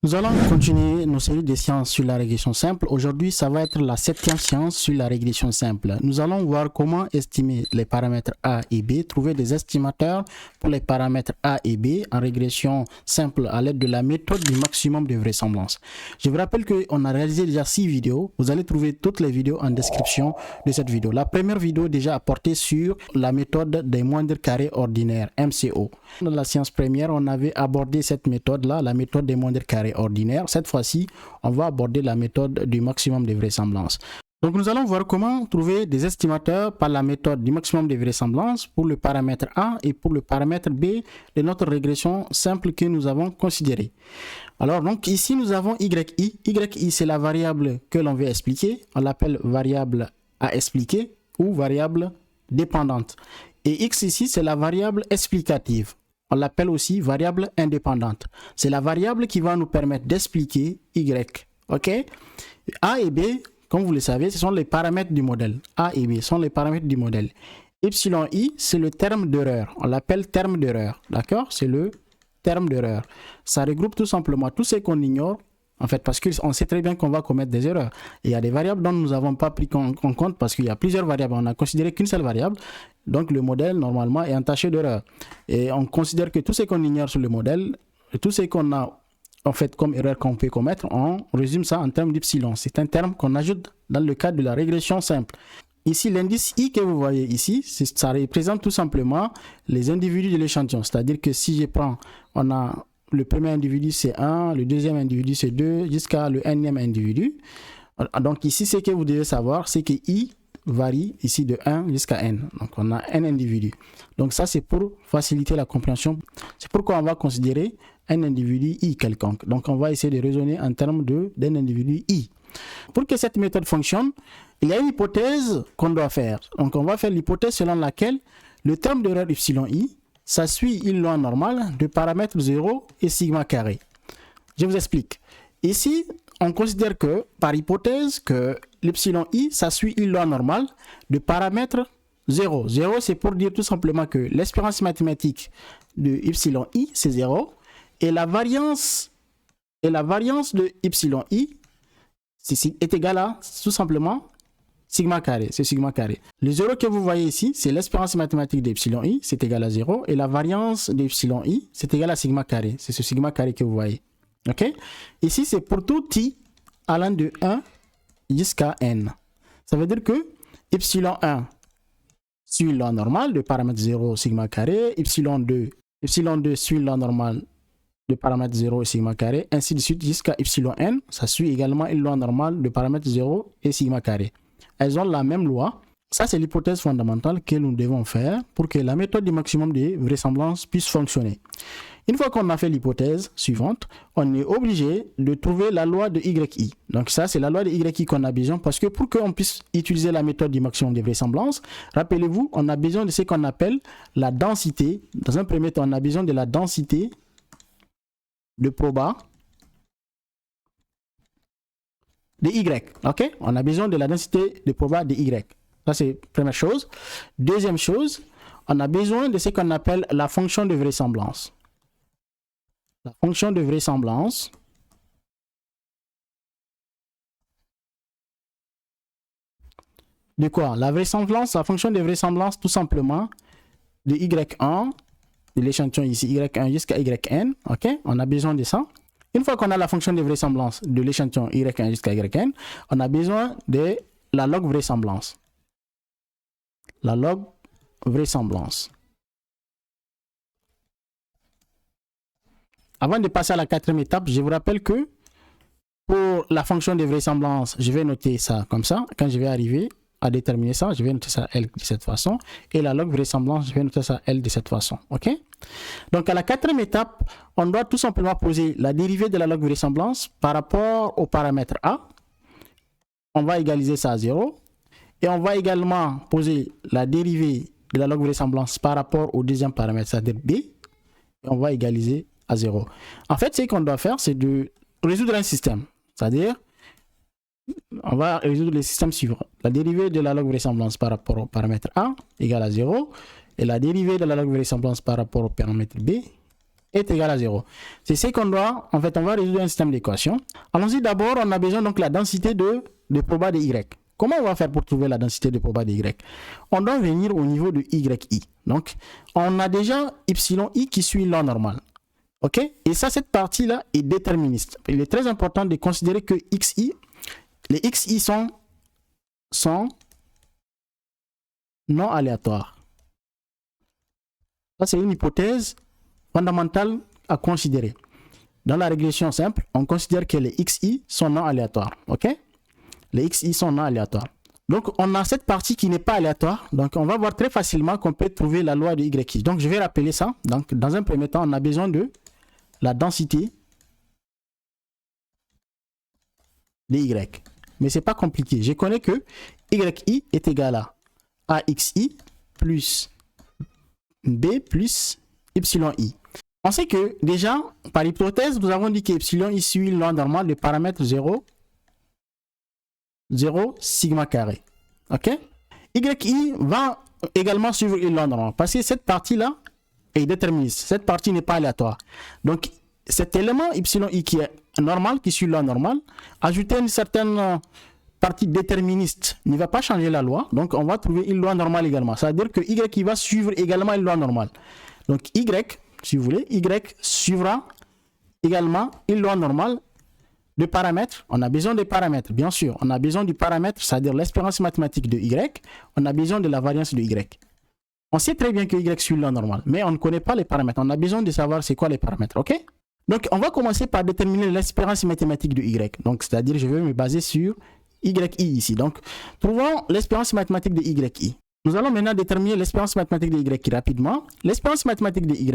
Nous allons continuer nos séries de sciences sur la régression simple. Aujourd'hui, ça va être la 7e séance sur la régression simple. Nous allons voir comment estimer les paramètres A et B, trouver des estimateurs pour les paramètres A et B en régression simple à l'aide de la méthode du maximum de vraisemblance. Je vous rappelle qu'on a réalisé déjà 6 vidéos. Vous allez trouver toutes les vidéos en description de cette vidéo. La première vidéo déjà a porté sur la méthode des moindres carrés ordinaires, MCO. Dans la séance première, on avait abordé cette méthode-là, la méthode des moindres carrés ordinaire. Cette fois-ci, on va aborder la méthode du maximum de vraisemblance. Donc nous allons voir comment trouver des estimateurs par la méthode du maximum de vraisemblance pour le paramètre A et pour le paramètre B de notre régression simple que nous avons considérée. Alors donc ici nous avons YI. YI c'est la variable que l'on veut expliquer. On l'appelle variable à expliquer ou variable dépendante. Et X ici c'est la variable explicative. On l'appelle aussi variable indépendante. C'est la variable qui va nous permettre d'expliquer Y. Ok? A et B, comme vous le savez, ce sont les paramètres du modèle. A et B sont les paramètres du modèle. YI, c'est le terme d'erreur. On l'appelle terme d'erreur. D'accord? C'est le terme d'erreur. Ça regroupe tout simplement tout ce qu'on ignore. En fait, parce qu'on sait très bien qu'on va commettre des erreurs. Et il y a des variables dont nous n'avons pas pris en compte parce qu'il y a plusieurs variables. On n'a considéré qu'une seule variable. Donc, le modèle, normalement, est entaché d'erreurs. Et on considère que tout ce qu'on ignore sur le modèle, tout ce qu'on a en fait comme erreur qu'on peut commettre, on résume ça en termes d'epsilon. C'est un terme qu'on ajoute dans le cadre de la régression simple. Ici, l'indice I que vous voyez ici, ça représente tout simplement les individus de l'échantillon. C'est-à-dire que si je prends, on a le premier individu c'est 1, le deuxième individu c'est 2, jusqu'à le nème individu. Donc ici, ce que vous devez savoir, c'est que I varie ici de 1 jusqu'à n. Donc on a n individus. Donc ça, c'est pour faciliter la compréhension. C'est pourquoi on va considérer un individu I quelconque. Donc on va essayer de raisonner en termes d'un individu I. Pour que cette méthode fonctionne, il y a une hypothèse qu'on doit faire. Donc on va faire l'hypothèse selon laquelle le terme d'erreur epsilon I, ça suit une loi normale de paramètres 0 et sigma carré. Je vous explique. Ici, on considère que, par hypothèse, que l'epsilon I, ça suit une loi normale de paramètres 0. 0, c'est pour dire tout simplement que l'espérance mathématique de epsilon I, c'est 0. Et la variance de epsilon I est égale à, tout simplement, sigma carré. C'est sigma carré. Le 0 que vous voyez ici, c'est l'espérance mathématique d'epsilon I, c'est égal à 0. Et la variance d'epsilon I, c'est égal à sigma carré. C'est ce sigma carré que vous voyez. Ok? Ici, c'est pour tout I allant de 1 jusqu'à n. Ça veut dire que epsilon 1 suit la normale de paramètre 0 sigma carré, epsilon 2 suit la normale de paramètre 0 et sigma carré, ainsi de suite jusqu'à epsilon n, ça suit également une loi normale de paramètre 0 et sigma carré. Elles ont la même loi. Ça, c'est l'hypothèse fondamentale que nous devons faire pour que la méthode du maximum de vraisemblance puisse fonctionner. Une fois qu'on a fait l'hypothèse suivante, on est obligé de trouver la loi de YI. Donc ça, c'est la loi de YI qu'on a besoin parce que pour qu'on puisse utiliser la méthode du maximum de vraisemblance, rappelez-vous, on a besoin de ce qu'on appelle la densité. Dans un premier temps, on a besoin de la densité de proba de Y. Ok? On a besoin de la densité de proba de Y. Ça, c'est la première chose. Deuxième chose, on a besoin de ce qu'on appelle la fonction de vraisemblance. La fonction de vraisemblance de quoi? La fonction de vraisemblance tout simplement de Y1, de l'échantillon ici, Y1 jusqu'à Yn. Ok? On a besoin de ça. Une fois qu'on a la fonction de vraisemblance de l'échantillon Y1 jusqu'à Yn, on a besoin de la log vraisemblance. La log vraisemblance. Avant de passer à la quatrième étape, je vous rappelle que pour la fonction de vraisemblance, je vais noter ça comme ça. Quand je vais arriver à déterminer ça, je vais noter ça L de cette façon. Et la log vraisemblance, je vais noter ça L de cette façon. OK? Donc, à la quatrième étape, on doit tout simplement poser la dérivée de la log vraisemblance par rapport au paramètre A. On va égaliser ça à 0. Et on va également poser la dérivée de la log vraisemblance par rapport au deuxième paramètre, c'est-à-dire B. Et on va égaliser à 0. En fait, ce qu'on doit faire, c'est de résoudre un système. C'est-à-dire, on va résoudre le système suivant. La dérivée de la log vraisemblance par rapport au paramètre A égale à 0. Et la dérivée de la log vraisemblance par rapport au paramètre B est égal à 0. C'est ce qu'on doit, en fait, on va résoudre un système d'équations. Allons-y d'abord, on a besoin donc de la densité de proba de y. Comment on va faire pour trouver la densité de proba de y? On doit venir au niveau de yi. Donc, on a déjà yi qui suit la normale. OK? Et ça, cette partie-là est déterministe. Il est très important de considérer que xi, les xi sont non aléatoires. Ça, c'est une hypothèse fondamentale à considérer. Dans la régression simple, on considère que les xi sont non aléatoires. OK? Les xi sont non aléatoires. Donc, on a cette partie qui n'est pas aléatoire. Donc, on va voir très facilement qu'on peut trouver la loi de yi. Donc, je vais rappeler ça. Donc, dans un premier temps, on a besoin de la densité de y. Mais ce n'est pas compliqué. Je connais que yi est égal à axi plus b plus yi. On sait que déjà, par hypothèse, nous avons dit que epsilon suit la loi normale du paramètre 0 sigma carré. OK? yi va également suivre une loi normale parce que cette partie-là est déterministe. Cette partie n'est pas aléatoire. Donc, cet élément yi qui est normal, qui suit la loi normale, ajouter une certaine partie déterministe ne va pas changer la loi. Donc, on va trouver une loi normale également. C'est-à-dire que y va suivre également une loi normale. Donc, y, si vous voulez, y suivra également une loi normale de paramètres. On a besoin des paramètres, bien sûr. On a besoin du paramètre, c'est-à-dire l'espérance mathématique de y. On a besoin de la variance de y. On sait très bien que y suit la loi normale, mais on ne connaît pas les paramètres. On a besoin de savoir c'est quoi les paramètres, OK? Donc, on va commencer par déterminer l'espérance mathématique de y. Donc, c'est-à-dire, je vais me baser sur yi ici. Donc, trouvons l'espérance mathématique de yi. Nous allons maintenant déterminer l'espérance mathématique de y rapidement. L'espérance mathématique de yi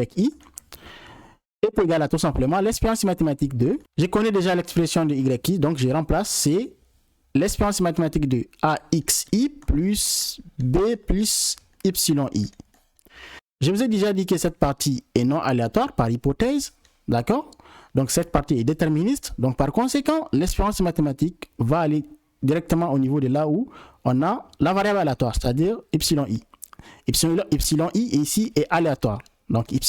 est égale à tout simplement l'espérance mathématique de... Je connais déjà l'expression de yi, donc je remplace, c'est l'espérance mathématique de axi plus b plus yi. Je vous ai déjà dit que cette partie est non aléatoire par hypothèse, d'accord? Donc cette partie est déterministe, donc par conséquent, l'espérance mathématique va aller directement au niveau de là où on a la variable aléatoire, c'est-à-dire yi. Yi ici est aléatoire. Donc yi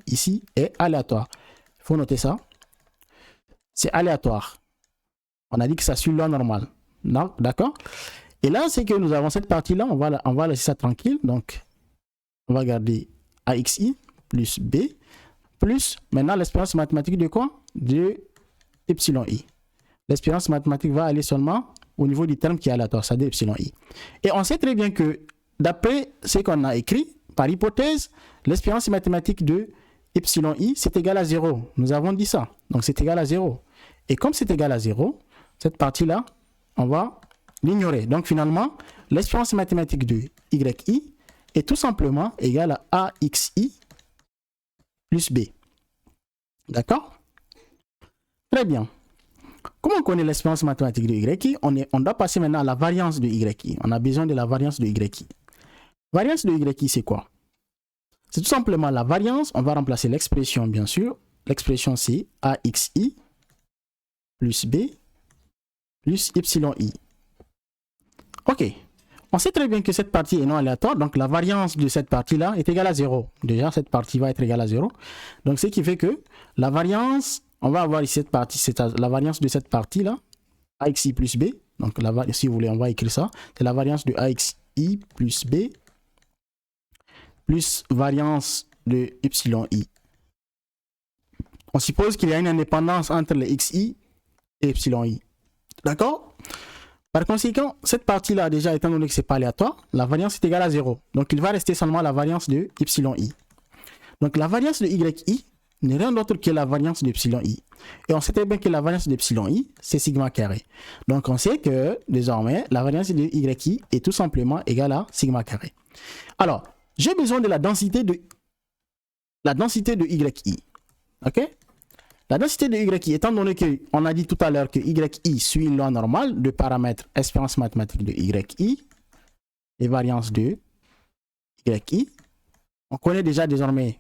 ici est aléatoire. Il faut noter ça. C'est aléatoire. On a dit que ça suit la loi normale. D'accord? Et là, c'est que nous avons cette partie-là, on va laisser ça tranquille. Donc, on va garder axi plus b plus, maintenant, l'espérance mathématique de quoi? De yi. L'espérance mathématique va aller seulement au niveau du terme qui est aléatoire, c'est-à-dire yi. Et on sait très bien que, d'après ce qu'on a écrit, par hypothèse, l'espérance mathématique de yi, c'est égal à 0. Nous avons dit ça. Donc, c'est égal à 0. Et comme c'est égal à 0, cette partie-là, on va l'ignorer. Donc, finalement, l'espérance mathématique de yi est tout simplement égale à axi plus b. D'accord? Très bien. Comment on connaît l'espérance mathématique de yi? On doit passer maintenant à la variance de yi. On a besoin de la variance de yi. Variance de yi, c'est quoi? C'est tout simplement la variance. On va remplacer l'expression, bien sûr. L'expression, c'est axi plus b plus yi. OK. On sait très bien que cette partie est non aléatoire. Donc, la variance de cette partie-là est égale à 0. Déjà, cette partie va être égale à 0. Donc, ce qui fait que la variance, on va avoir ici cette partie, c'est la variance de cette partie-là, axi plus b. Donc, si vous voulez, on va écrire ça. C'est la variance de axi plus b plus variance de yi. On suppose qu'il y a une indépendance entre les xi et yi. D'accord? Par conséquent, cette partie-là, déjà, étant donné que ce n'est pas aléatoire, la variance est égale à 0. Donc, il va rester seulement la variance de yi. Donc, la variance de yi n'est rien d'autre que la variance de yi. Et on sait très bien que la variance de yi, c'est sigma carré. Donc, on sait que, désormais, la variance de yi est tout simplement égale à sigma carré. Alors, j'ai besoin de la densité de yi. OK? La densité de yi, étant donné qu'on a dit tout à l'heure que yi suit la loi normale de paramètres espérance mathématique de yi et variance de yi, on connaît déjà désormais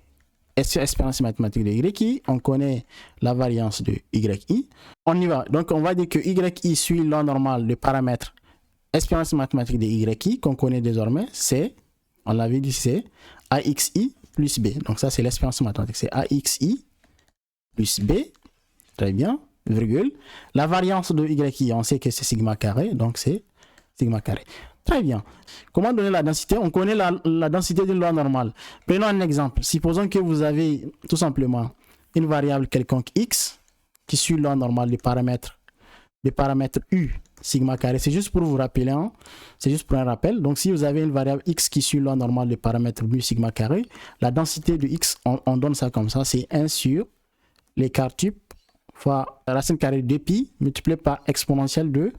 espérance mathématique de yi, on connaît la variance de yi. On y va. Donc, on va dire que yi suit la loi normale de paramètres espérance mathématique de yi qu'on connaît désormais, c'est, on l'avait dit, c'est axi plus b. Donc, ça, c'est l'espérance mathématique. C'est axi plus B, très bien, virgule. La variance de yi, on sait que c'est sigma carré, donc c'est sigma carré. Très bien. Comment donner la densité? On connaît la densité d'une loi normale. Prenons un exemple. Supposons que vous avez tout simplement une variable quelconque x qui suit la loi normale des paramètres u sigma carré. C'est juste pour vous rappeler, hein? C'est juste pour un rappel. Donc si vous avez une variable x qui suit la loi normale des paramètres mu sigma carré, la densité de x, on donne ça comme ça, c'est 1 sur l'écart type fois la racine carrée de pi multiplié par exponentielle de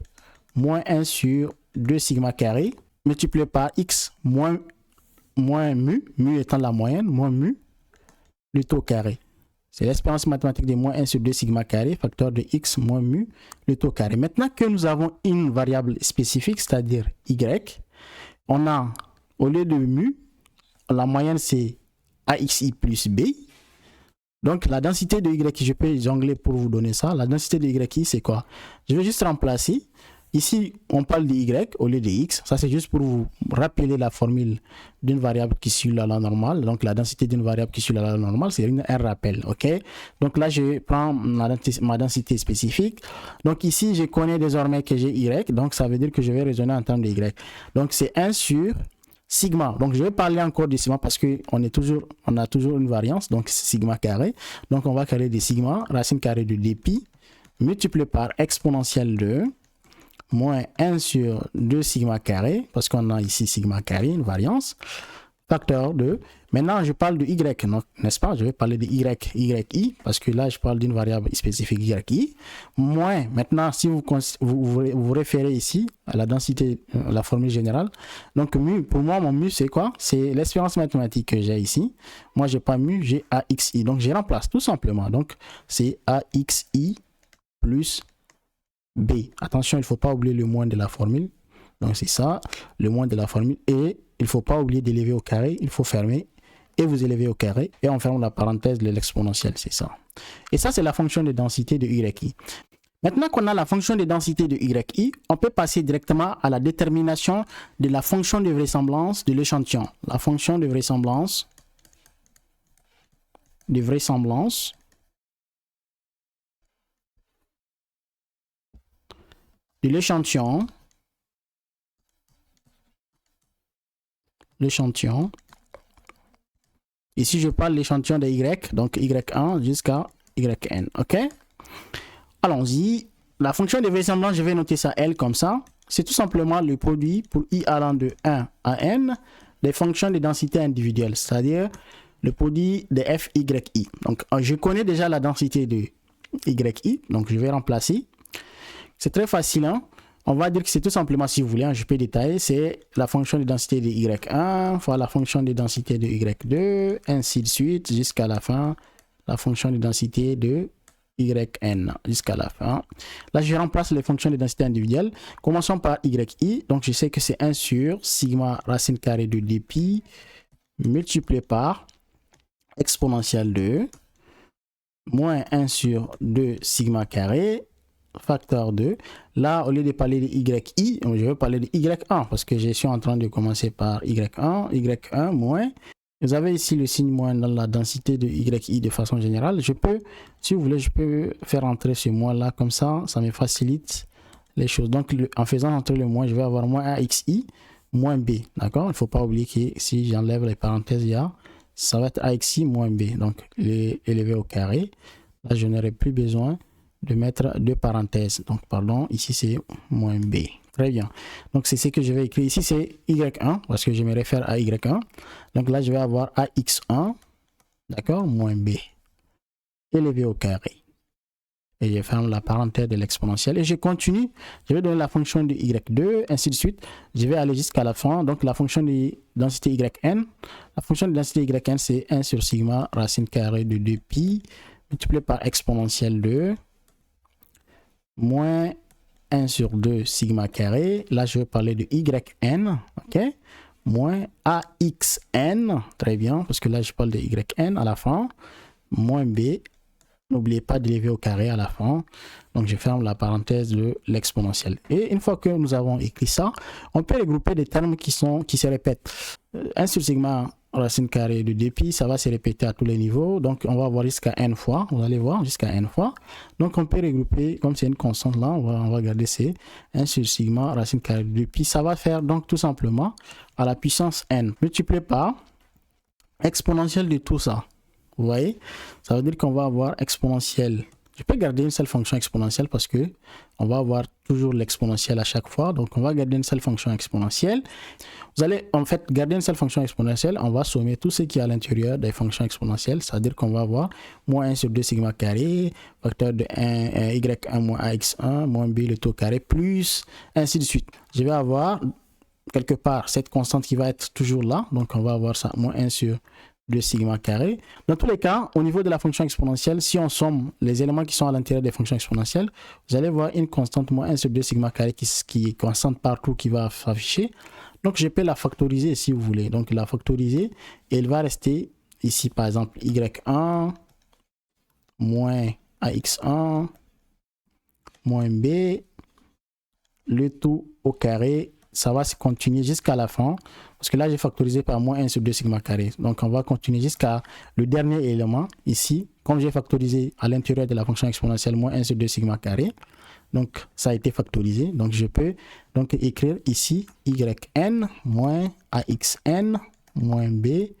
moins 1 sur 2 sigma carré multiplié par x moins mu étant la moyenne, moins mu du taux carré. C'est l'expérience mathématique de moins 1 sur 2 sigma carré, facteur de x moins mu, le taux carré. Maintenant que nous avons une variable spécifique, c'est-à-dire y, on a, au lieu de mu, la moyenne c'est axi plus b. Donc la densité de y, je peux jongler pour vous donner ça. La densité de y, c'est quoi? Je vais juste remplacer. Ici, on parle de y au lieu de x. Ça, c'est juste pour vous rappeler la formule d'une variable qui suit la loi normale. Donc, la densité d'une variable qui suit la loi normale, c'est un rappel. OK? Donc là, je prends ma densité spécifique. Donc ici, je connais désormais que j'ai y. Donc, ça veut dire que je vais raisonner en termes de y. Donc, c'est 1 sur sigma. Donc, je vais parler encore de sigma parce qu'on a toujours une variance. Donc, sigma carré. Donc, on va créer des sigma, racine carrée de dpi, multiplié par exponentielle de moins 1 sur 2 sigma carré, parce qu'on a ici sigma carré, une variance, facteur de, maintenant je parle de y, n'est-ce pas? Je vais parler de yi, parce que là je parle d'une variable spécifique yi, moins, maintenant si vous référez ici à la densité, la formule générale, donc mu, pour moi mon mu c'est quoi? C'est l'expérience mathématique que j'ai ici, moi j'ai pas mu, j'ai axi, donc je remplace tout simplement, donc c'est axi plus B. Attention, il ne faut pas oublier le moins de la formule. Donc c'est ça, le moins de la formule. Et il ne faut pas oublier d'élever au carré. Il faut fermer et vous élevez au carré. Et on ferme la parenthèse de l'exponentielle, c'est ça. Et ça, c'est la fonction de densité de yi. Maintenant qu'on a la fonction de densité de yi, on peut passer directement à la détermination de la fonction de vraisemblance de l'échantillon. La fonction de vraisemblance de l'échantillon ici je parle de l'échantillon de y, donc y1 jusqu'à yn, ok. Allons-y, la fonction de vraisemblance, je vais noter ça L comme ça, c'est tout simplement le produit pour i allant de 1 à n des fonctions de densité individuelle, c'est-à-dire le produit de f, y, i. Donc je connais déjà la densité de y, donc je vais remplacer. C'est très facile, hein? On va dire que c'est tout simplement, si vous voulez, hein, je peux détailler, c'est la fonction de densité de y1 fois la fonction de densité de y2, ainsi de suite, jusqu'à la fin, la fonction de densité de yn, jusqu'à la fin. Là, je remplace les fonctions de densité individuelle. Commençons par yi, donc je sais que c'est 1 sur sigma racine carrée de dpi, multiplié par exponentielle de moins 1 sur 2 sigma carré, facteur 2. Là, au lieu de parler de yi, je vais parler de y1 parce que je suis en train de commencer par y1 moins. Vous avez ici le signe moins dans la densité de yi de façon générale. Je peux, si vous voulez, je peux faire entrer ce moins là comme ça me facilite les choses. Donc, en faisant entrer le moins, je vais avoir moins axi moins b. D'accord? Il ne faut pas oublier que si j'enlève les parenthèses, ça va être axi moins b. Donc, élevé au carré. Là, je n'aurai plus besoin de mettre deux parenthèses. Donc, pardon, ici c'est moins b. Très bien. Donc, c'est ce que je vais écrire. Ici, c'est y1 parce que je me réfère à y1. Donc, là, je vais avoir ax1, d'accord, moins b, élevé au carré. Et je ferme la parenthèse de l'exponentielle. Et je continue. Je vais donner la fonction de y2, ainsi de suite. Je vais aller jusqu'à la fin. Donc, la fonction de densité yn. La fonction de densité yn, c'est 1 sur sigma racine carrée de 2pi multiplié par exponentielle de moins 1 sur 2 sigma carré. Là, je vais parler de yn, ok, moins axn, très bien, parce que là, je parle de yn à la fin, moins b N'oubliez pas d'élever au carré à la fin. Donc, je ferme la parenthèse de l'exponentielle. Et une fois que nous avons écrit ça, on peut regrouper des termes qui se répètent. 1 sur sigma racine carrée de 2pi, ça va se répéter à tous les niveaux. Donc, on va voir jusqu'à n fois. Vous allez voir jusqu'à n fois. Donc, on peut regrouper, comme c'est une constante là, on va garder c'est 1 sur sigma racine carrée de 2pi. Ça va faire donc tout simplement à la puissance n multiplié par exponentielle de tout ça. Vous voyez, ça veut dire qu'on va avoir exponentielle. Je peux garder une seule fonction exponentielle parce que on va avoir toujours l'exponentielle à chaque fois. Donc, on va garder une seule fonction exponentielle. Vous allez en fait garder une seule fonction exponentielle. On va sommer tout ce qui est à l'intérieur des fonctions exponentielles. C'est-à-dire qu'on va avoir moins 1 sur 2 sigma carré, facteur de 1, y1 moins ax1, moins b le taux carré, plus ainsi de suite. Je vais avoir quelque part cette constante qui va être toujours là. Donc, on va avoir ça, moins 1 sur 2 sigma carré. Dans tous les cas, au niveau de la fonction exponentielle, si on somme les éléments qui sont à l'intérieur des fonctions exponentielles, vous allez voir une constante moins 1 sur 2 sigma carré qui est constante partout qui va s'afficher. Donc, je peux la factoriser si vous voulez. Donc, la factoriser et elle va rester ici, par exemple, y1 moins ax1 moins b, le tout au carré. Ça va se continuer jusqu'à la fin. Parce que là, j'ai factorisé par moins 1 sur 2 sigma carré. Donc, on va continuer jusqu'à le dernier élément ici. Comme j'ai factorisé à l'intérieur de la fonction exponentielle moins 1 sur 2 sigma carré. Donc, ça a été factorisé. Donc, je peux donc écrire ici yn moins axn moins b,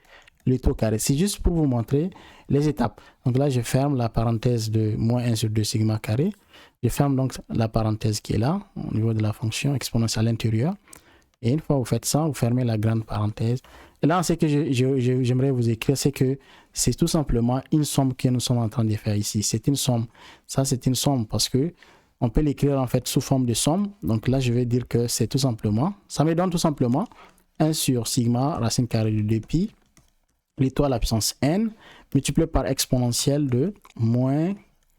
le taux carré. C'est juste pour vous montrer les étapes. Donc là, je ferme la parenthèse de moins 1 sur 2 sigma carré. Je ferme donc la parenthèse qui est là, au niveau de la fonction exponentielle à l'intérieur. Et une fois que vous faites ça, vous fermez la grande parenthèse. Et là, ce que j'aimerais vous écrire, c'est que c'est tout simplement une somme que nous sommes en train de faire ici. C'est une somme. Ça, c'est une somme parce que on peut l'écrire en fait sous forme de somme. Donc là, je vais dire que c'est tout simplement, ça me donne tout simplement 1 sur sigma racine carrée de 2pi, l'étoile à la puissance n, multiplié par exponentielle de moins,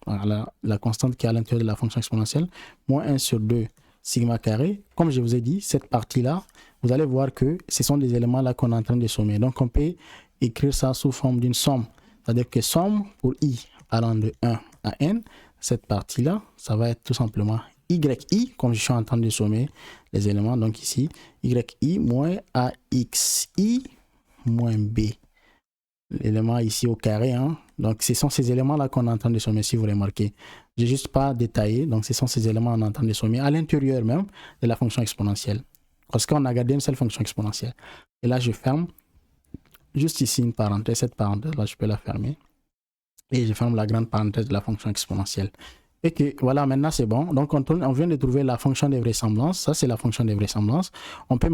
voilà, la constante qui est à l'intérieur de la fonction exponentielle, moins 1 sur 2 sigma carré. Comme je vous ai dit, cette partie-là, vous allez voir que ce sont des éléments là qu'on est en train de sommer. Donc, on peut écrire ça sous forme d'une somme. C'est-à-dire que somme pour i allant de 1 à n, cette partie-là, ça va être tout simplement yi, comme je suis en train de sommer les éléments. Donc ici, yi moins axi moins b. L'élément ici au carré. Hein. Donc, ce sont ces éléments-là qu'on est en train de sommer, si vous remarquez. Je n'ai juste pas détaillé. Donc, ce sont ces éléments qu'on est en train de sommer à l'intérieur même de la fonction exponentielle. Parce qu'on a gardé une seule fonction exponentielle. Et là, je ferme juste ici une parenthèse. Cette parenthèse-là, je peux la fermer. Et je ferme la grande parenthèse de la fonction exponentielle. Et que voilà, maintenant c'est bon. Donc, on vient de trouver la fonction de vraisemblance. Ça, c'est la fonction de vraisemblance. On peut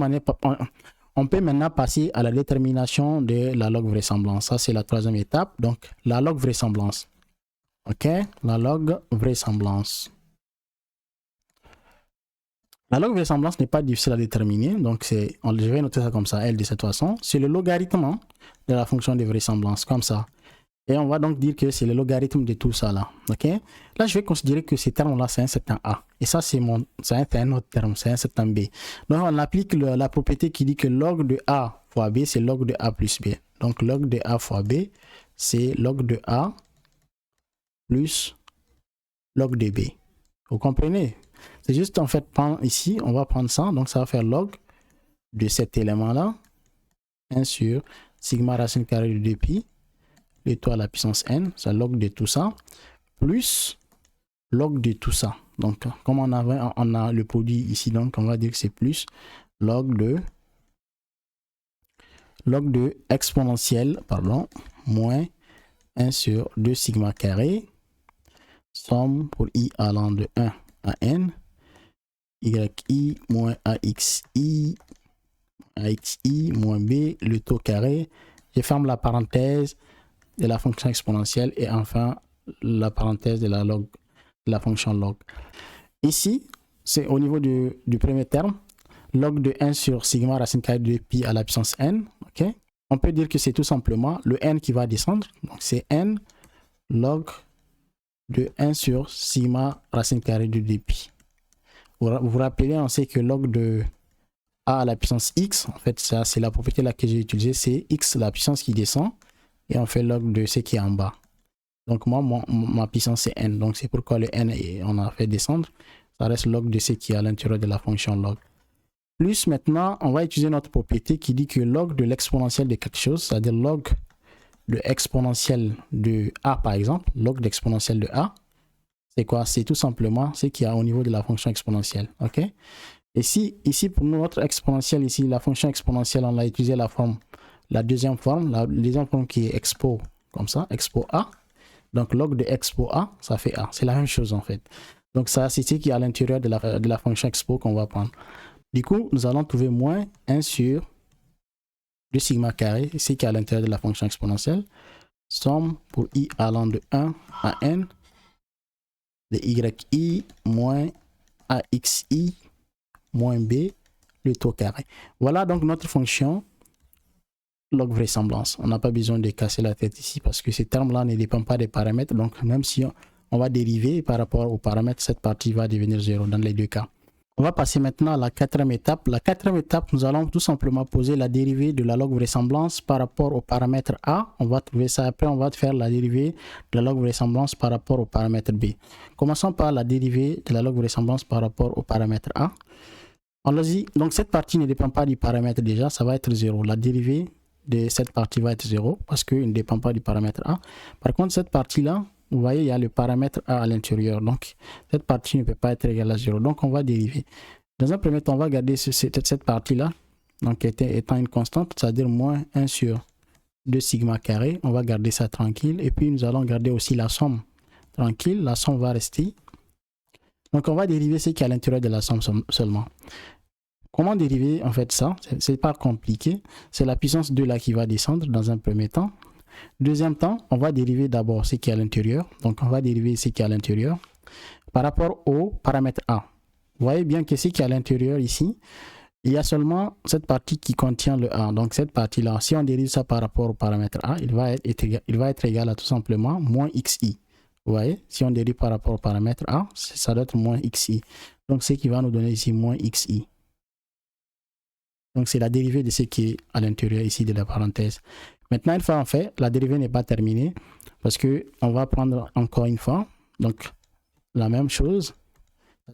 maintenant passer à la détermination de la log vraisemblance. Ça, c'est la troisième étape. Donc, la log vraisemblance. OK? La log vraisemblance. La log vraisemblance n'est pas difficile à déterminer. Donc, je vais noter ça comme ça, L de cette façon. C'est le logarithme de la fonction de vraisemblance, comme ça. Et on va donc dire que c'est le logarithme de tout ça là. OK? Là, je vais considérer que ces termes-là, c'est un certain A. Et ça, c'est un autre terme, c'est un certain B. Donc, on applique la propriété qui dit que log de A fois B, c'est log de A plus B. Donc, log de A fois B, c'est log de A plus log de B. Vous comprenez? C'est juste en fait, ici, on va prendre ça. Donc, ça va faire log de cet élément-là. 1 sur sigma racine carrée de 2pi. L'étoile à la puissance n, c'est log de tout ça, plus log de tout ça. Donc, comme on a le produit ici, donc on va dire que c'est plus log de exponentielle, pardon, moins 1 sur 2 sigma carré, somme pour i allant de 1 à n, yi moins axi moins b, le taux carré. Je ferme la parenthèse de la fonction exponentielle et enfin la parenthèse de la fonction log. Ici, c'est au niveau du premier terme, log de 1 sur sigma racine carrée de pi à la puissance n. Okay? On peut dire que c'est tout simplement le n qui va descendre. Donc c'est n log de 1 sur sigma racine carrée de 2pi. Vous vous rappelez, on sait que log de a à la puissance x, en fait, ça c'est la propriété là que j'ai utilisée, c'est x la puissance qui descend. Et on fait log de ce qui est en bas. Donc moi, ma puissance c'est n. Donc c'est pourquoi le n, on a fait descendre. Ça reste log de ce qui est à l'intérieur de la fonction log. Plus maintenant, on va utiliser notre propriété qui dit que log de l'exponentielle de quelque chose, c'est-à-dire log de exponentielle de a par exemple, log d'exponentielle de a, c'est quoi? C'est tout simplement ce qu'il y a au niveau de la fonction exponentielle. Ok? Et si ici pour nous, notre exponentielle ici, la fonction exponentielle, on a utilisé la deuxième forme qui est expo, comme ça, expo a. Donc log de expo a, ça fait a. C'est la même chose en fait. Donc ça, c'est ce qui est à l'intérieur de la fonction expo qu'on va prendre. Du coup, nous allons trouver moins 1 sur 2 sigma carré, ici qui est à l'intérieur de la fonction exponentielle. Somme pour i allant de 1 à n de yi moins axi moins b, le taux carré. Voilà donc notre fonction log vraisemblance. On n'a pas besoin de casser la tête ici parce que ces termes-là ne dépendent pas des paramètres. Donc même si on va dériver par rapport aux paramètres, cette partie va devenir 0 dans les deux cas. On va passer maintenant à la quatrième étape. La quatrième étape, nous allons tout simplement poser la dérivée de la log vraisemblance par rapport au paramètre A. On va trouver ça. Après, on va faire la dérivée de la log vraisemblance par rapport au paramètre B. Commençons par la dérivée de la log vraisemblance par rapport au paramètre A. Allons-y. Donc, cette partie ne dépend pas du paramètre déjà. Ça va être 0. La dérivée de cette partie va être 0 parce qu'il ne dépend pas du paramètre A. Par contre, cette partie-là, vous voyez, il y a le paramètre A à l'intérieur. Donc, cette partie ne peut pas être égale à 0. Donc, on va dériver. Dans un premier temps, on va garder cette partie-là, donc étant une constante, c'est-à-dire moins 1 sur 2 sigma carré. On va garder ça tranquille. Et puis, nous allons garder aussi la somme tranquille. La somme va rester. Donc, on va dériver ce qui est à l'intérieur de la somme seulement. Comment dériver en fait ça? C'est pas compliqué. C'est la puissance 2 là qui va descendre dans un premier temps. Deuxième temps, on va dériver d'abord ce qui est à l'intérieur. Donc, on va dériver ce qui est à l'intérieur par rapport au paramètre A. Vous voyez bien que ce qui est à l'intérieur ici, il y a seulement cette partie qui contient le A. Donc, cette partie-là, si on dérive ça par rapport au paramètre A, il va être égal à tout simplement moins xi. Vous voyez, si on dérive par rapport au paramètre A, ça doit être moins xi. Donc, ce qui va nous donner ici moins xi. Donc, c'est la dérivée de ce qui est à l'intérieur ici de la parenthèse. Maintenant, une fois en fait, la dérivée n'est pas terminée parce qu'on va prendre encore une fois, donc la même chose,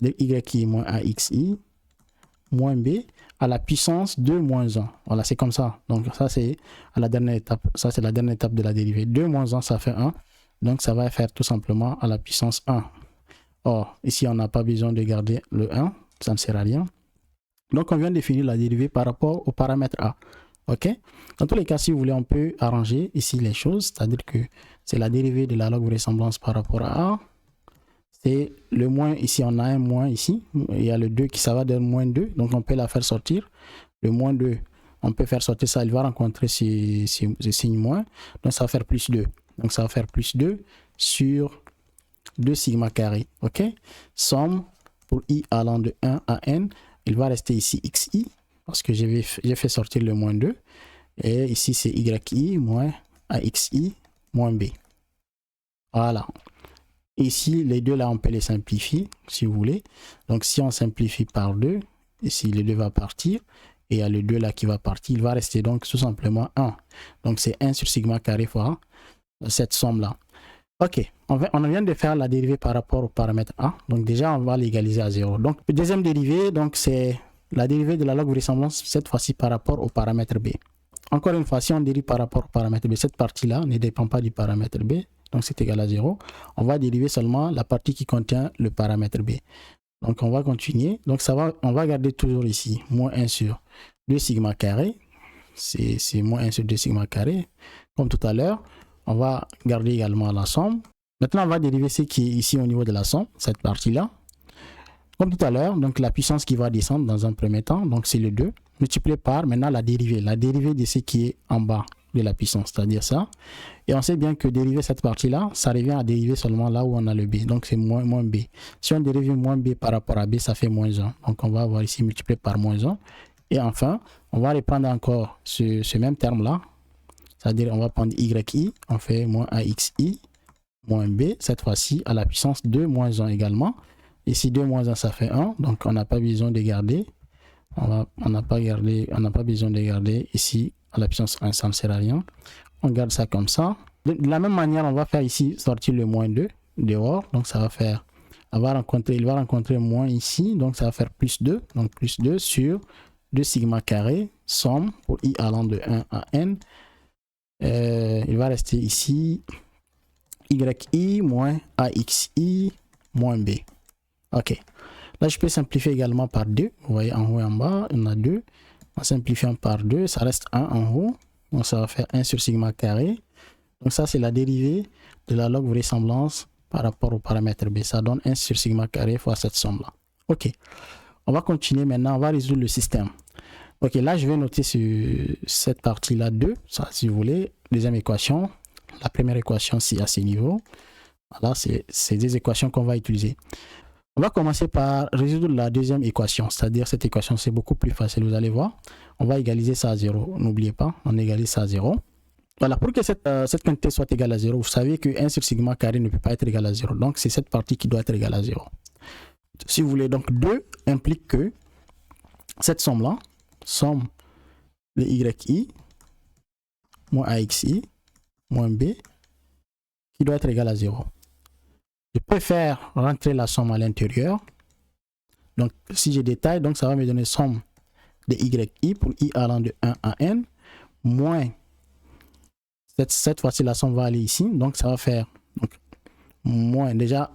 y moins axi moins b à la puissance 2 moins 1. Voilà, c'est comme ça. Donc ça, c'est à la dernière étape. Ça, c'est la dernière étape de la dérivée. 2 moins 1, ça fait 1. Donc ça va faire tout simplement à la puissance 1. Or, ici, on n'a pas besoin de garder le 1. Ça ne sert à rien. Donc on vient de définir la dérivée par rapport au paramètre A. Ok? Dans tous les cas, si vous voulez, on peut arranger ici les choses, c'est-à-dire que c'est la dérivée de la log vraisemblance par rapport à A. C'est le moins, ici on a un moins ici, il y a le 2 qui ça va donner moins 2, donc on peut la faire sortir. Le moins 2, on peut faire sortir ça, il va rencontrer ce signe moins, donc ça va faire plus 2. Donc ça va faire plus 2 sur 2 sigma carré, ok? Somme pour i allant de 1 à n, il va rester ici xi, parce que j'ai fait sortir le moins 2. Et ici, c'est yi moins axi moins b. Voilà. Ici, les deux là, on peut les simplifier, si vous voulez. Donc, si on simplifie par 2, ici, le 2 va partir. Et il y a le 2 là qui va partir. Il va rester donc tout simplement 1. Donc, c'est 1 sur sigma carré fois cette somme-là. Ok, on vient de faire la dérivée par rapport au paramètre A. Donc, déjà, on va l'égaliser à 0. Donc, deuxième dérivée, donc c'est la dérivée de la log vraisemblance, cette fois-ci par rapport au paramètre B. Encore une fois, si on dérive par rapport au paramètre B, cette partie-là ne dépend pas du paramètre B, donc c'est égal à 0. On va dériver seulement la partie qui contient le paramètre B. Donc on va continuer. Donc on va garder toujours ici, moins 1 sur 2 sigma carré. C'est moins 1 sur 2 sigma carré. Comme tout à l'heure, on va garder également la somme. Maintenant, on va dériver ce qui est ici au niveau de la somme, cette partie-là. Comme tout à l'heure, donc la puissance qui va descendre dans un premier temps, donc c'est le 2, multiplié par maintenant la dérivée de ce qui est en bas de la puissance, c'est-à-dire ça. Et on sait bien que dériver cette partie-là, ça revient à dériver seulement là où on a le b, donc c'est moins b. Si on dérive moins b par rapport à b, ça fait moins 1. Donc on va avoir ici multiplié par moins 1. Et enfin, on va reprendre encore ce même terme-là, c'est-à-dire on va prendre yi, on fait moins axi moins b, cette fois-ci à la puissance 2 moins 1 également. Ici 2 moins 1 ça fait 1, donc on n'a pas besoin de garder. On n'a pas besoin de garder ici à la puissance 1, ça ne sert à rien. On garde ça comme ça. De la même manière, on va faire ici sortir le moins 2 dehors. Donc ça va faire, il va rencontrer moins ici. Donc ça va faire plus 2. Donc plus 2 sur 2 sigma carré, somme pour i allant de 1 à n. Il va rester ici yi moins axi moins b. Ok. Là, je peux simplifier également par 2. Vous voyez, en haut et en bas, on a 2. En simplifiant par 2, ça reste 1 en haut. Donc, ça va faire 1 sur sigma carré. Donc, ça, c'est la dérivée de la log vraisemblance par rapport au paramètre b. Ça donne 1 sur sigma carré fois cette somme-là. Ok. On va continuer maintenant. On va résoudre le système. Ok, là, je vais noter sur cette partie-là 2. Ça, si vous voulez. Deuxième équation. La première équation, c'est à ce niveau. Voilà, c'est des équations qu'on va utiliser. On va commencer par résoudre la deuxième équation, c'est-à-dire cette équation, c'est beaucoup plus facile, vous allez voir. On va égaliser ça à 0. N'oubliez pas, on égalise ça à 0. Voilà, pour que cette quantité soit égale à 0, vous savez que 1 sur sigma carré ne peut pas être égal à 0. Donc, c'est cette partie qui doit être égale à 0. Si vous voulez, donc 2 implique que cette somme-là, somme de yi moins axi moins b, qui doit être égale à 0. Je peux faire rentrer la somme à l'intérieur. Donc, si je détaille, donc ça va me donner somme de yi pour i allant de 1 à n, moins, cette fois-ci, la somme va aller ici. Donc, ça va faire, donc, moins, déjà,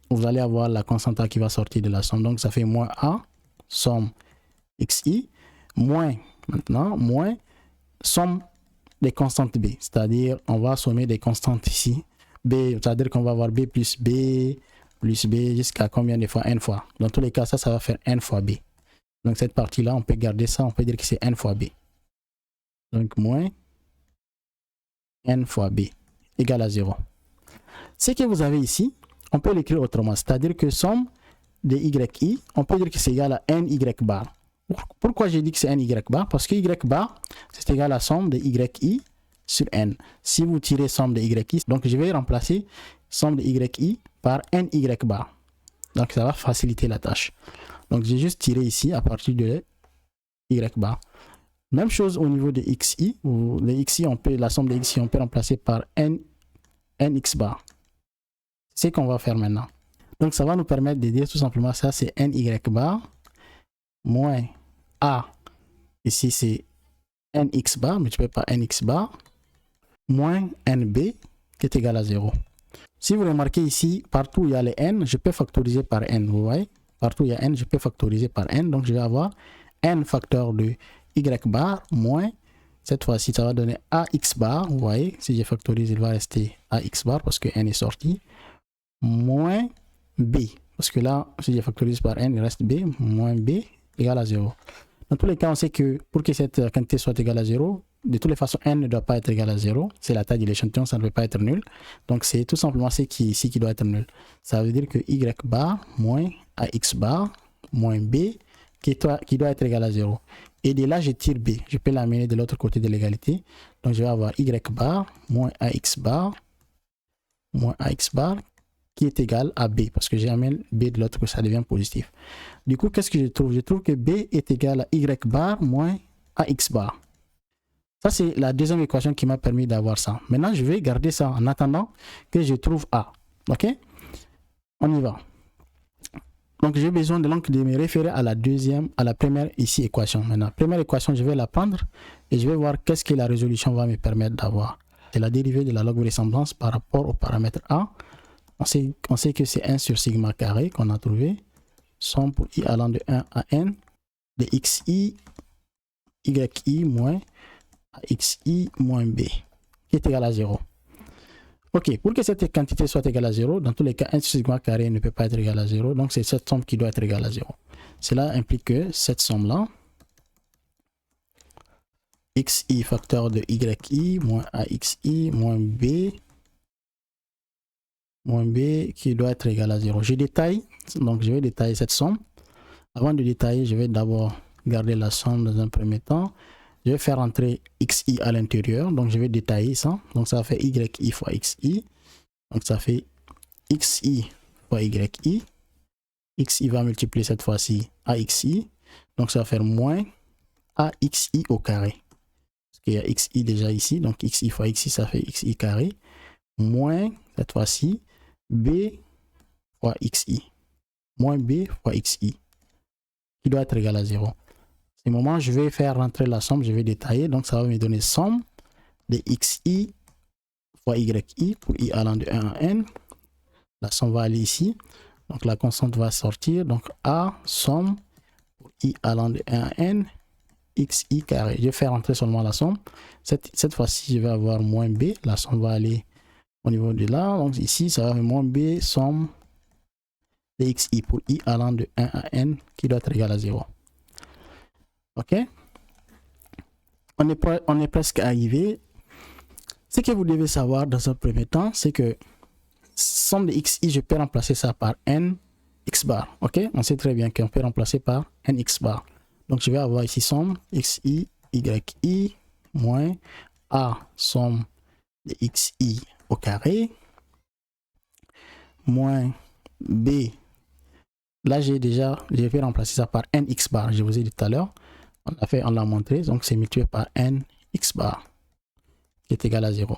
vous allez avoir la constante qui va sortir de la somme. Donc, ça fait moins a, somme xi, moins, maintenant, moins, somme des constantes b. C'est-à-dire, on va sommer des constantes ici. B, c'est-à-dire qu'on va avoir b plus b jusqu'à combien de fois? N fois. Dans tous les cas, ça va faire n fois b. Donc cette partie-là, on peut garder ça, on peut dire que c'est n fois b. Donc moins n fois b égale à 0. Ce que vous avez ici, on peut l'écrire autrement. C'est-à-dire que somme de yi, on peut dire que c'est égal à n y bar. Pourquoi j'ai dit que c'est n y bar? Parce que y bar, c'est égal à somme de yi sur n. Si vous tirez somme de yi, donc je vais remplacer somme de yi par ny bar. Donc ça va faciliter la tâche. Donc j'ai juste tiré ici à partir de y bar. Même chose au niveau de xi. Les xi, la somme de xi, on peut remplacer par nx bar. C'est ce qu'on va faire maintenant. Donc ça va nous permettre de dire tout simplement ça, c'est ny bar moins a. Ici c'est nx bar, multiplié par nx bar moins nb qui est égal à 0. Si vous remarquez ici, partout où il y a les n, je peux factoriser par n. Vous voyez, partout où il y a n, je peux factoriser par n. Donc je vais avoir n facteur de y bar moins, cette fois-ci, ça va donner ax bar. Vous voyez, si je factorise, il va rester ax bar parce que n est sorti. Moins b. Parce que là, si je factorise par n, il reste b. Moins b égale à 0. Dans tous les cas, on sait que pour que cette quantité soit égale à 0, de toutes les façons, n ne doit pas être égal à 0. C'est la taille de l'échantillon, ça ne peut pas être nul. Donc, c'est tout simplement ce qui ici qui doit être nul. Ça veut dire que y bar moins ax bar moins b qui doit être égal à 0. Et de là, je tire b. Je peux l'amener de l'autre côté de l'égalité. Donc, je vais avoir y bar moins ax bar qui est égal à b. Parce que j'amène b de l'autre côté, ça devient positif. Du coup, qu'est-ce que je trouve? Je trouve que b est égal à y bar moins ax bar. Ça, c'est la deuxième équation qui m'a permis d'avoir ça. Maintenant, je vais garder ça en attendant que je trouve A. OK? On y va. Donc, j'ai besoin de me référer à la première ici équation. Maintenant, première équation, je vais la prendre et je vais voir qu'est-ce que la résolution va me permettre d'avoir. C'est la dérivée de la log vraisemblance par rapport au paramètre A. On sait que c'est 1 sur sigma carré qu'on a trouvé. Somme pour i allant de 1 à n de xi, yi moins xi moins b qui est égal à 0. Ok, pour que cette quantité soit égale à 0, dans tous les cas, 1 sur sigma carré ne peut pas être égal à 0, donc c'est cette somme qui doit être égale à 0. Cela implique que cette somme-là, xi facteur de yi moins axi moins b qui doit être égal à 0. Je détaille, donc je vais détailler cette somme. Avant de détailler, je vais d'abord garder la somme dans un premier temps. Je vais faire entrer xi à l'intérieur, donc je vais détailler ça. Donc ça fait yi fois xi. Donc ça fait xi fois yi. Xi va multiplier cette fois-ci axi. Donc ça va faire moins axi au carré. Parce qu'il y a xi déjà ici, donc xi fois xi, ça fait xi carré. moins, cette fois-ci, b fois xi. Moins b fois xi, qui doit être égal à 0. Ce moment, je vais faire rentrer la somme, je vais détailler. Donc, ça va me donner somme de xi fois yi pour i allant de 1 à n. La somme va aller ici. Donc, la constante va sortir. Donc, a somme pour i allant de 1 à n, xi carré. Je vais faire rentrer seulement la somme. Cette fois-ci, je vais avoir moins b. La somme va aller au niveau de là. Donc, ici, ça va faire moins b somme de xi pour i allant de 1 à n qui doit être égal à 0. OK? On est presque arrivé. Ce que vous devez savoir dans un premier temps, c'est que somme de xi, je peux remplacer ça par n x bar. OK? On sait très bien qu'on peut remplacer par n x bar. Donc, je vais avoir ici somme xi, yi, moins a somme de xi au carré, moins b. Là, je vais remplacer ça par n x bar. Je vous ai dit tout à l'heure. On l'a montré. Donc, c'est multiplié par n x bar qui est égal à 0.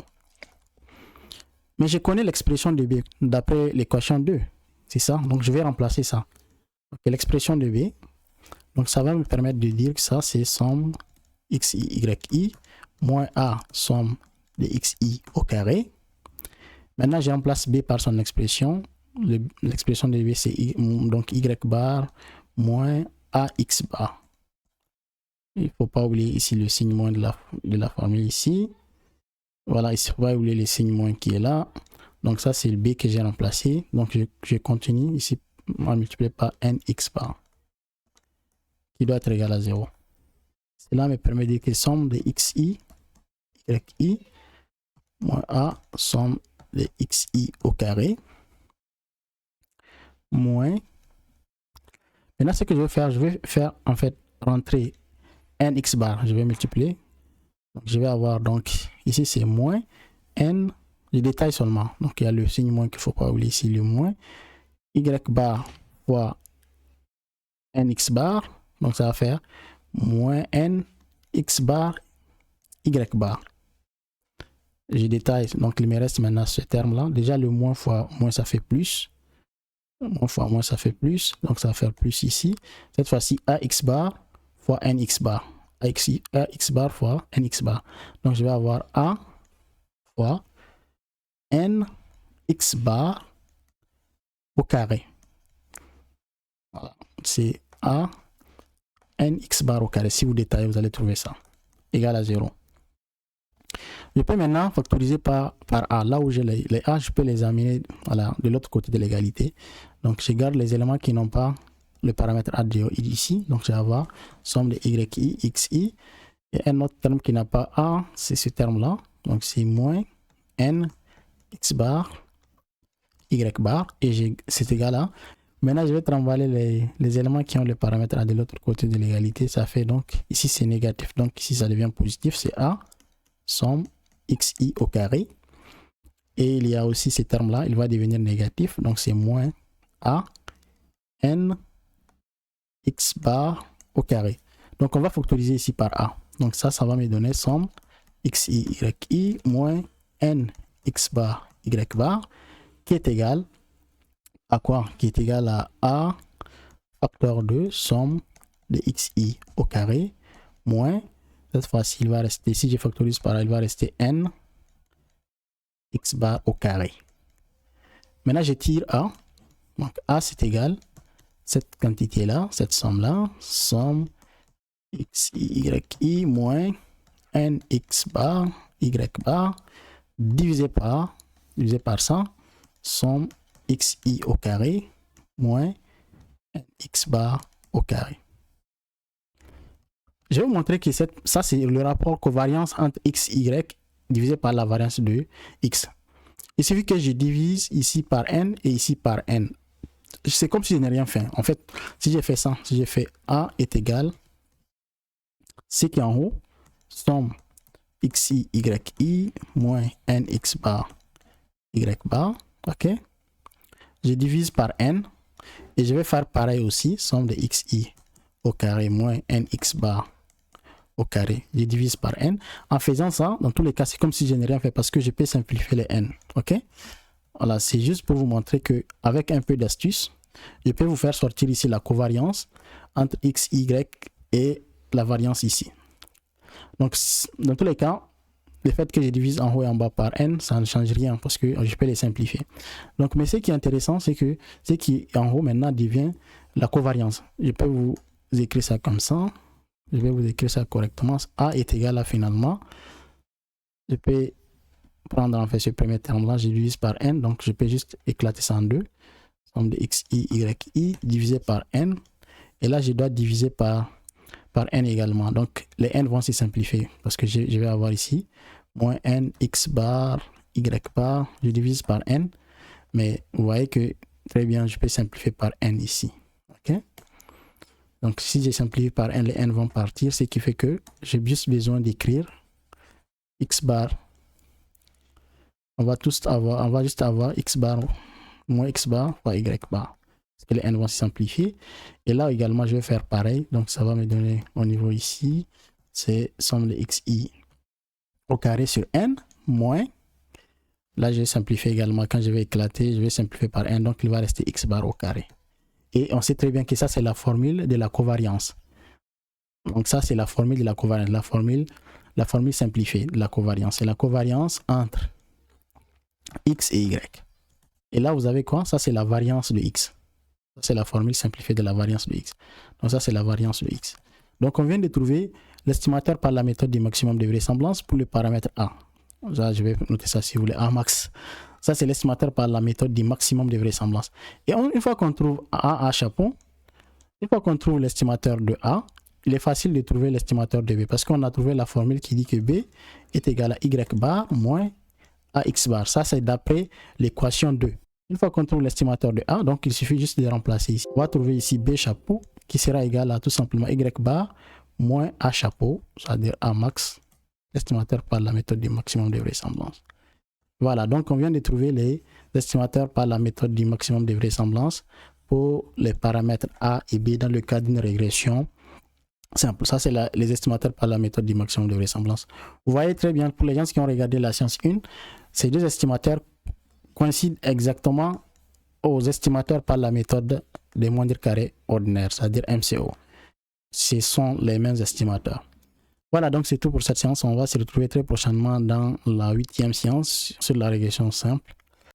Mais je connais l'expression de b d'après l'équation 2. C'est ça. Donc, je vais remplacer ça. Okay, l'expression de b. Donc, ça va me permettre de dire que ça, c'est somme xi, yi, moins a somme de xi au carré. Maintenant, je remplace b par son expression. L'expression de b, c'est donc y bar moins ax bar. Il ne faut pas oublier ici le signe moins de la formule ici. Voilà, ici, il ne faut pas oublier le signe moins qui est là. Donc ça, c'est le b que j'ai remplacé. Donc je continue ici à multiplier par nx bar, qui doit être égal à 0. Cela me permet de dire que somme de xi, yi, moins a, somme de xi au carré, moins. Maintenant, ce que je vais faire en fait rentrer nx bar, je vais multiplier. Donc, je vais avoir donc ici c'est moins n, je détaille seulement. Donc il y a le signe moins qu'il ne faut pas oublier ici, le moins y bar fois nx bar. Donc ça va faire moins n x bar y bar. Je détaille, donc il me reste maintenant ce terme là. Déjà le moins fois moins ça fait plus. Moins fois moins ça fait plus. Donc ça va faire plus ici. Cette fois-ci ax bar fois nx bar. ax bar fois nx bar. Donc je vais avoir a fois n x bar au carré. Voilà. C'est a n x bar au carré. Si vous détaillez, vous allez trouver ça. Égal à 0. Je peux maintenant factoriser par a. Là où j'ai les a, je peux les amener voilà, de l'autre côté de l'égalité. Donc je garde les éléments qui n'ont pas le paramètre a ici. Donc je vais avoir somme de yi, xi. Et un autre terme qui n'a pas a, c'est ce terme-là. Donc c'est moins n x bar y bar. Et c'est égal à. Maintenant, je vais trimballer les éléments qui ont le paramètre a de l'autre côté de l'égalité. Ça fait donc, ici c'est négatif. Donc ici ça devient positif. C'est a somme xi au carré. Et il y a aussi ce terme-là. Il va devenir négatif. Donc c'est moins a n x bar au carré. Donc on va factoriser ici par a. Donc ça va me donner somme xi, yi moins n x bar, y bar, qui est égal à quoi? Qui est égal à a facteur 2 somme de xi au carré moins, cette fois-ci il va rester, si je factorise par là, il va rester n x bar au carré. Maintenant je tire a. Donc a c'est égal cette quantité là, cette somme là, somme xi, yi moins n x bar, y bar, divisé par ça, somme xi au carré moins n x bar au carré. Je vais vous montrer que ça c'est le rapport covariance entre x, y divisé par la variance de x. Il suffit que je divise ici par n et ici par n. C'est comme si je n'ai rien fait. En fait, si j'ai fait ça, si j'ai fait a est égal, ce qui est en haut, somme xi, yi moins n x bar, y bar, ok. Je divise par n et je vais faire pareil aussi, somme de xi au carré moins n x bar au carré. Je divise par n. En faisant ça, dans tous les cas, c'est comme si je n'ai rien fait parce que je peux simplifier les n. Ok? Voilà, c'est juste pour vous montrer que avec un peu d'astuce, je peux vous faire sortir ici la covariance entre x, y et la variance ici. Donc, dans tous les cas, le fait que je divise en haut et en bas par n, ça ne change rien parce que je peux les simplifier. Donc, mais ce qui est intéressant, c'est que ce qui est en haut maintenant devient la covariance. Je peux vous écrire ça comme ça. Je vais vous écrire ça correctement. A est égal à finalement. Je peux prendre en fait ce premier terme-là, je divise par n. Donc, je peux juste éclater ça en deux. Somme de x, y divisé par n. Et là, je dois diviser par n également. Donc, les n vont se simplifier parce que je vais avoir ici moins n x bar, y bar. Je divise par n. Mais vous voyez que très bien, je peux simplifier par n ici. OK? Donc, si je simplifie par n, les n vont partir, ce qui fait que j'ai juste besoin d'écrire x bar. On va juste avoir x bar moins x bar fois y bar. Parce que les n vont se simplifier. Et là également, je vais faire pareil. Donc, ça va me donner au niveau ici, c'est somme de xi au carré sur n moins. Là, je vais simplifier également. Quand je vais éclater, je vais simplifier par n. Donc, il va rester x bar au carré. Et on sait très bien que ça, c'est la formule de la covariance. Donc, ça, c'est la formule de la covariance. La formule simplifiée de la covariance. C'est la covariance entre x et y. Et là, vous avez quoi? Ça, c'est la variance de x. C'est la formule simplifiée de la variance de x. Donc, ça, c'est la variance de x. Donc, on vient de trouver l'estimateur par la méthode du maximum de vraisemblance pour le paramètre A. Là, je vais noter ça si vous voulez. A max. Ça, c'est l'estimateur par la méthode du maximum de vraisemblance. Et une fois qu'on trouve A à chapeau, une fois qu'on trouve l'estimateur de A, il est facile de trouver l'estimateur de B parce qu'on a trouvé la formule qui dit que B est égal à y bar moins AX bar. Ça, c'est d'après l'équation 2. Une fois qu'on trouve l'estimateur de A, donc il suffit juste de remplacer ici. On va trouver ici B chapeau qui sera égal à tout simplement Y bar moins A chapeau, c'est-à-dire A max, l'estimateur par la méthode du maximum de vraisemblance. Voilà, donc on vient de trouver les estimateurs par la méthode du maximum de vraisemblance pour les paramètres A et B dans le cas d'une régression simple. Ça, c'est les estimateurs par la méthode du maximum de vraisemblance. Vous voyez très bien, pour les gens qui ont regardé la science 1, ces deux estimateurs coïncident exactement aux estimateurs par la méthode des moindres carrés ordinaires, c'est-à-dire MCO. Ce sont les mêmes estimateurs. Voilà, donc c'est tout pour cette séance. On va se retrouver très prochainement dans la 8e séance sur la régression simple.